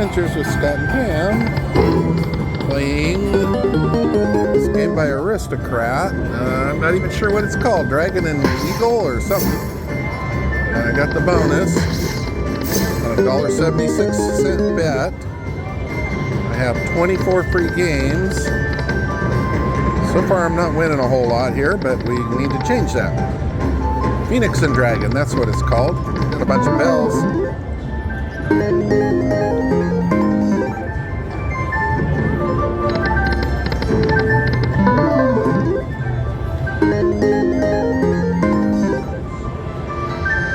Adventures with Scott and Pam, playing this game by Aristocrat. I'm not even sure what it's called, Dragon and Eagle or something. I got the bonus on a $1.76 bet. I have 24 free games. So far I'm not winning a whole lot here, but we need to change that. Phoenix and Dragon, that's what it's called. Got a bunch of bells.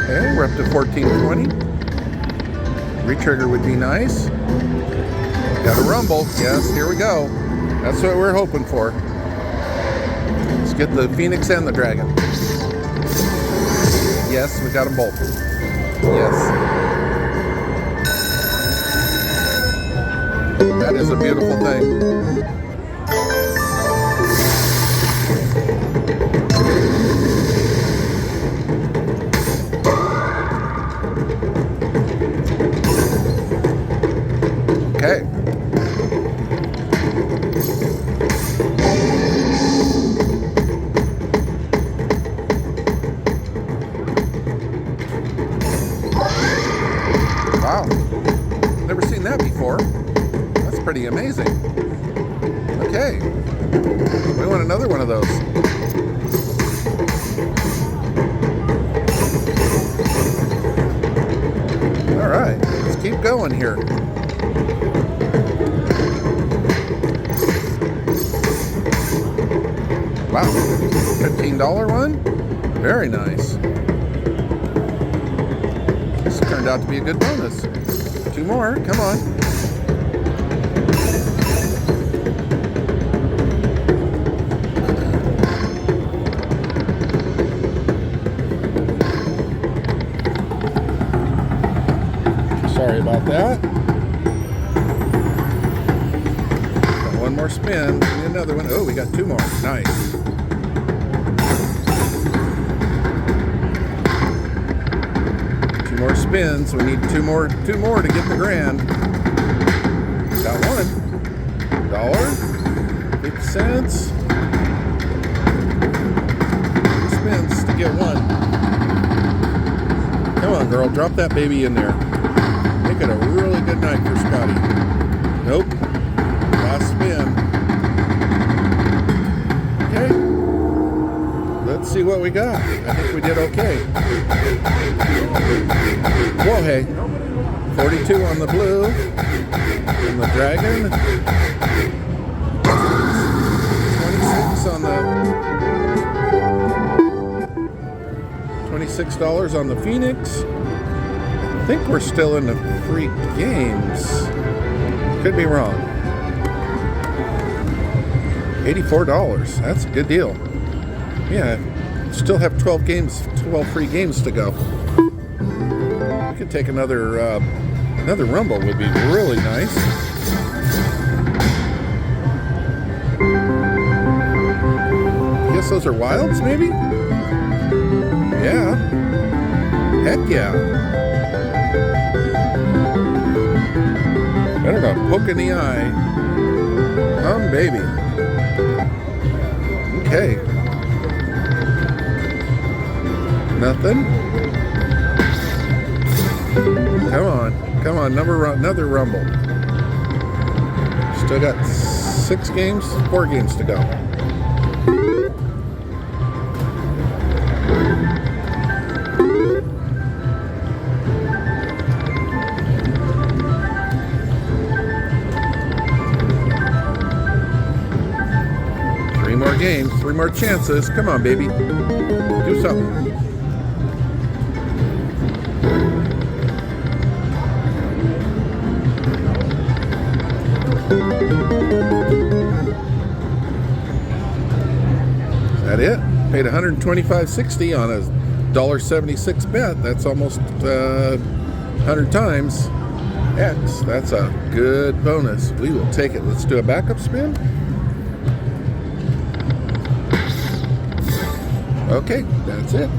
Okay, we're up to 1420. Retrigger would be nice. Got a rumble. Yes, here we go. That's what we're hoping for. Let's get the Phoenix and the Dragon. Yes, we got them both. Yes. That is a beautiful thing. Okay. Wow. Never seen that before. That's pretty amazing. Okay. We want another one of those. All right. Let's keep going here. Wow. $15 one? Very nice. This turned out to be a good bonus. Two more. Come on. Sorry about that. Got one more spin. Give me another one. Oh, we got two more. Nice. More spins. We need two more to get the grand. Got one. $1.50. Spins to get one. Come on, girl, drop that baby in there. Make it a really good night for Scotty. Nope. Last spin. Okay. Let's see what we got. I think we did okay. Whoa, hey. 42 on the blue. And the Dragon. 26 on the... $26 on the Phoenix. I think we're still in the free games. Could be wrong. $84. That's a good deal. Yeah, still have 12 free games to go. We could take another rumble would be really nice. Guess those are wilds, maybe? Yeah. Heck yeah. Better not poke in the eye. Come, baby. Okay. Nothing. Come on, another rumble. Still got 4 games to go. Three more games, 3 more chances. Come on, baby. Do something. Is that it? Paid $125.60 on a $1.76 bet. That's almost 100 times X. That's a good bonus. We will take it. Let's do a backup spin. Okay, that's it.